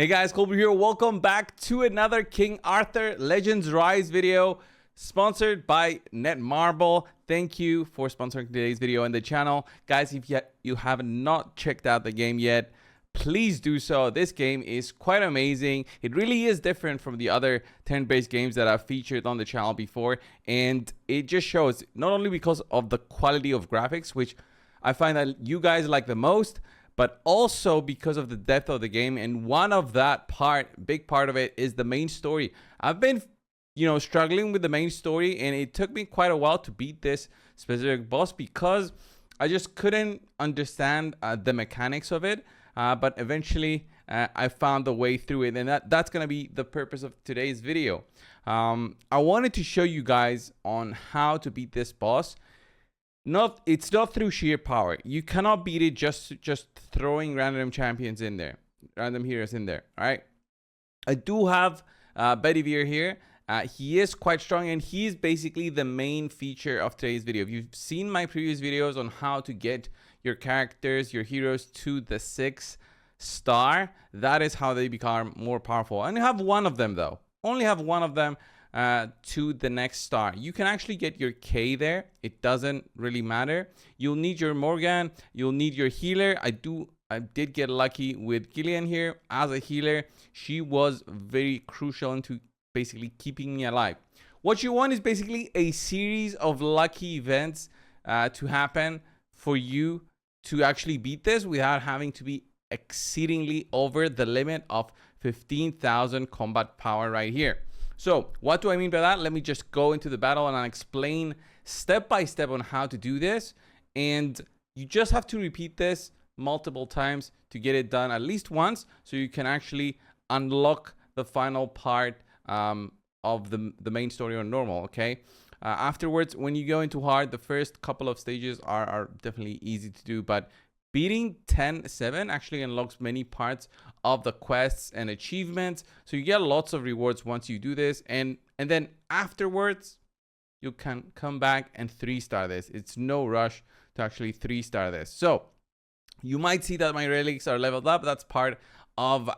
Hey guys, coldbrew here. Welcome back to another King Arthur Legends Rise video sponsored by Netmarble. Thank you for sponsoring today's video on the channel. Guys, if you have not checked out the game yet, please do so. This game is quite amazing. It really is different from the other turn-based games that I've featured on the channel before. And it just shows, not only because of the quality of graphics, which I find that you guys like the most, but also because of the depth of the game. And one of that big part of it is the main story. I've been, struggling with the main story, and it took me quite a while to beat this specific boss because I just couldn't understand the mechanics of it. But eventually I found the way through it, and that's going to be the purpose of today's video. I wanted to show you guys on how to beat this boss. It's not through sheer power. You cannot beat it just throwing random champions in there, random heroes in there. All right. I do have EBEAT here. He is quite strong, and he's basically the main feature of today's video. If you've seen my previous videos on how to get your characters, your heroes to the 6-star, that is how they become more powerful. And I have one of them though. Only have one of them to the next star. You can actually get your K there. It doesn't really matter. You'll need your Morgan. You'll need your healer. I did get lucky with Gillian here as a healer. She was very crucial into basically keeping me alive. What you want is basically a series of lucky events to happen for you to actually beat this without having to be exceedingly over the limit of 15,000 combat power right here. So what do I mean by that? Let me just go into the battle and I'll explain step by step on how to do this. And you just have to repeat this multiple times to get it done at least once, so you can actually unlock the final part of the main story on normal, okay? Afterwards, when you go into hard, the first couple of stages are definitely easy to do, but beating 10-7 actually unlocks many parts of the quests and achievements, so you get lots of rewards once you do this, and then afterwards you can come back and 3-star this. It's no rush to actually 3-star this. So you might see that my relics are leveled up. That's part of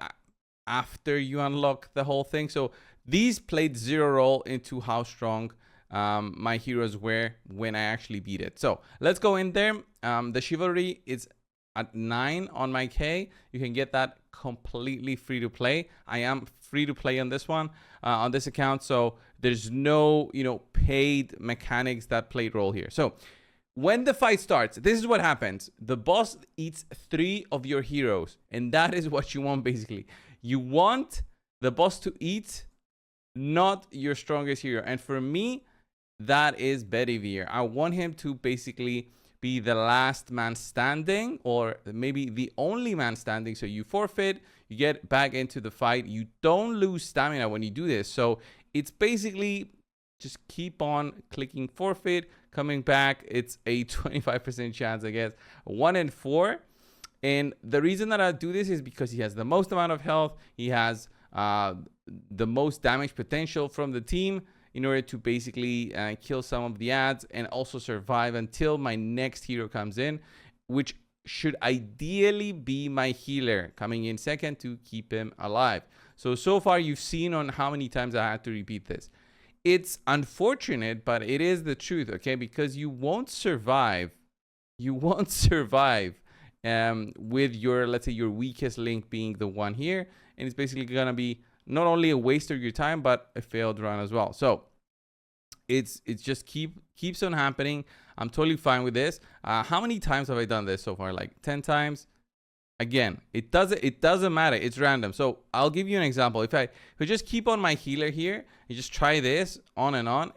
after you unlock the whole thing. So these played zero role into how strong my heroes were when I actually beat it. So let's go in there. The chivalry is at 9 on my K. You can get that completely free to play. I am free to play on this one, on this account. So there's no, paid mechanics that played role here. So when the fight starts, this is what happens. The boss eats 3 of your heroes, and that is what you want basically. You want the boss to eat not your strongest hero. And for me, that is EBEAT. I want him to basically be the last man standing, or maybe the only man standing. So you forfeit, you get back into the fight. You don't lose stamina when you do this. So it's basically just keep on clicking forfeit, coming back. It's a 25% chance, I guess, 1 in 4. And the reason that I do this is because he has the most amount of health. He has the most damage potential from the team in order to basically kill some of the ads and also survive until my next hero comes in, which should ideally be my healer coming in second to keep him alive. So far you've seen on how many times I had to repeat this. It's unfortunate, but it is the truth, okay? Because you won't survive. You won't survive with your, let's say, your weakest link being the one here. And it's basically going to be not only a waste of your time, but a failed run as well. So it's just keeps on happening. I'm totally fine with this. How many times have I done this so far? Like 10 times. Again, it doesn't matter. It's random. So I'll give you an example. If I just keep on my healer here and just try this on and on,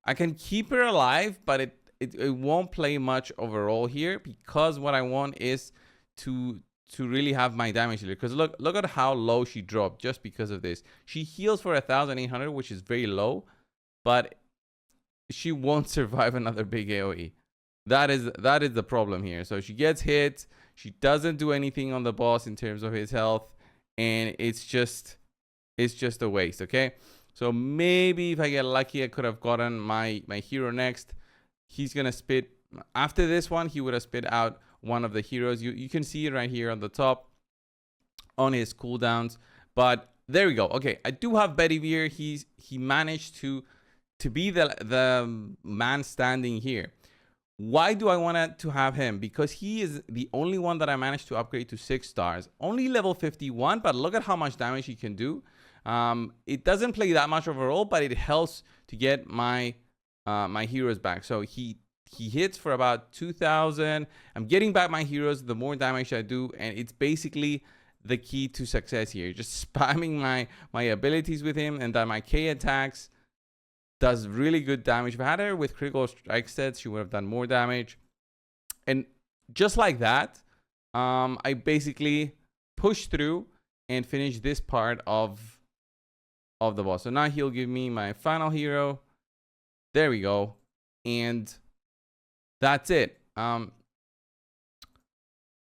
I can keep her alive, but it won't play much overall here, because what I want is to really have my damage healer. Because look at how low she dropped just because of this. She heals for 1,800, which is very low, but she won't survive another big AoE. That is the problem here. So she gets hit. She doesn't do anything on the boss in terms of his health, and it's just a waste. Okay, so maybe if I get lucky, I could have gotten my hero next. He's gonna spit after this one. He would have spit out one of the heroes. You can see it right here on the top. on his cooldowns. But there we go. Okay, I do have Bedivere. He managed to be the man standing here. Why do I want to have him? Because he is the only one that I managed to upgrade to 6 stars. Only level 51, but look at how much damage he can do. It doesn't play that much of a role, but it helps to get my my heroes back. So he hits for about 2,000. I'm getting back my heroes the more damage I do, and it's basically the key to success here. Just spamming my abilities with him, and then my K attacks does really good damage. If I had her with critical strike stats, she would have done more damage. And just like that, I basically push through and finish this part of the boss. So now he'll give me my final hero. There we go. And that's it.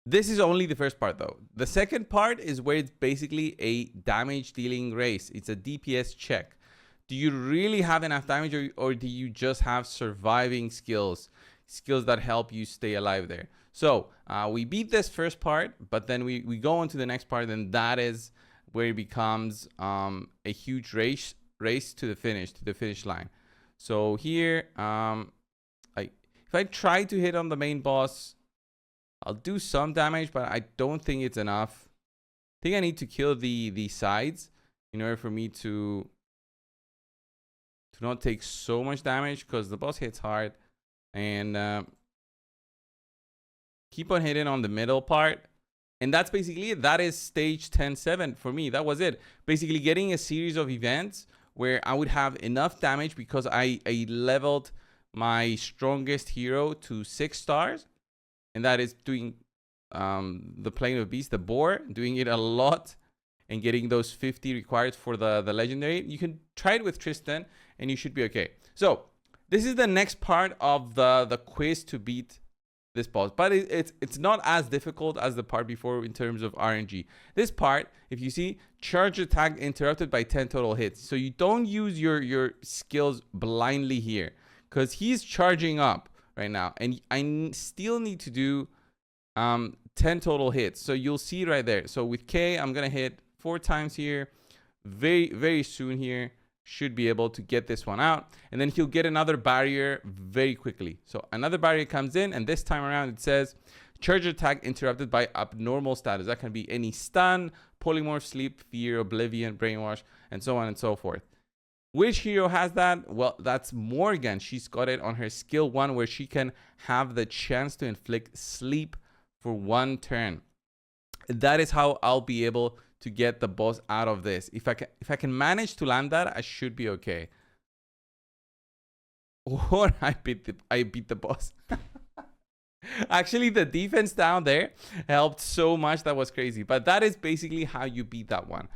This is only the first part though. The second part is where it's basically a damage dealing race. It's a DPS check. Do you really have enough damage, or do you just have surviving skills that help you stay alive there? So we beat this first part, but then we go on to the next part, and that is where it becomes a huge race to the finish line. So here, if I try to hit on the main boss, I'll do some damage, but I don't think it's enough. I think I need to kill the sides in order for me to not take so much damage, because the boss hits hard. And keep on hitting on the middle part. And that's basically it. That is stage 10-7 for me. That was it. Basically getting a series of events where I would have enough damage because I leveled my strongest hero to 6 stars. And that is doing the Plane of Beast, the boar, doing it a lot and getting those 50 required for the legendary. You can try it with Tristan and you should be okay. So this is the next part of the quiz to beat this boss, but it's not as difficult as the part before in terms of RNG. This part, if you see, charge attack interrupted by 10 total hits. So you don't use your skills blindly here, because he's charging up right now, and I still need to do 10 total hits. So you'll see right there. So with K, I'm gonna hit 4 times here. Very soon here. Should be able to get this one out, and then he'll get another barrier very quickly. So another barrier comes in, and this time around it says charge attack interrupted by abnormal status. That can be any stun, polymorph, sleep, fear, oblivion, brainwash, and so on and so forth. Which hero has that? Well, that's Morgan. She's got it on her skill 1, where she can have the chance to inflict sleep for 1 turn. That is how I'll be able to get the boss out of this. If I can manage to land that, I should be okay. Or I beat the boss. Actually, the defense down there helped so much. That was crazy. But that is basically how you beat that one.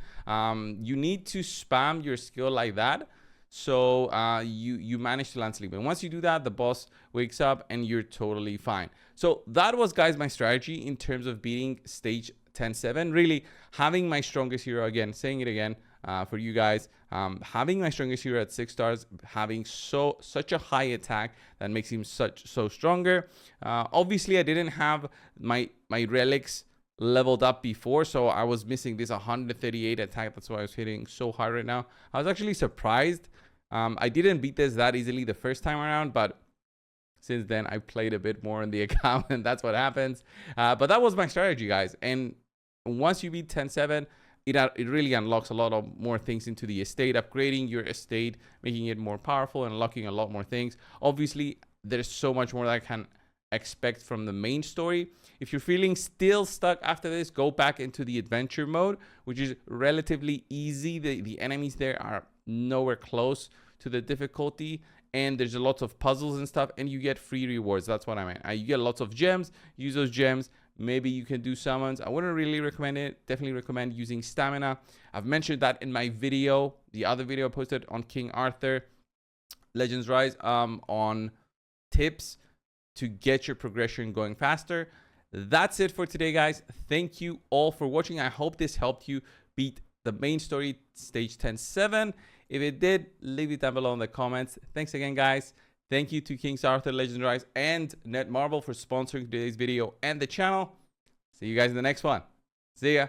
You need to spam your skill like that, so you manage to land sleep. And once you do that, the boss wakes up and you're totally fine. So that was, guys, my strategy in terms of beating stage 10-7. Really having my strongest hero, again, saying it again for you guys, having my strongest hero at 6 stars, having such a high attack that makes him so stronger. Obviously I didn't have my relics leveled up before, so I was missing this 138 attack. That's why I was hitting so hard right now. I was actually surprised. I didn't beat this that easily the first time around, but since then I played a bit more on the account, and that's what happens. But that was my strategy, guys. And once you beat 10-7, it really unlocks a lot of more things into the estate, upgrading your estate, making it more powerful, and unlocking a lot more things. Obviously, there's so much more that I can expect from the main story. If you're feeling still stuck after this, go back into the adventure mode, which is relatively easy. The enemies there are nowhere close to the difficulty, and there's a lot of puzzles and stuff, and you get free rewards. That's what I meant. You get lots of gems. Use those gems. Maybe you can do summons. I wouldn't really recommend it. Definitely recommend using stamina. I've mentioned that in my video, the other video I posted on King Arthur Legends Rise, on tips to get your progression going faster. That's it for today, guys. Thank you all for watching. I hope this helped you beat the main story, stage 10-7. If it did, leave it down below in the comments. Thanks again, guys. Thank you to King Arthur Legends Rise and Netmarble for sponsoring today's video and the channel. See you guys in the next one. See ya.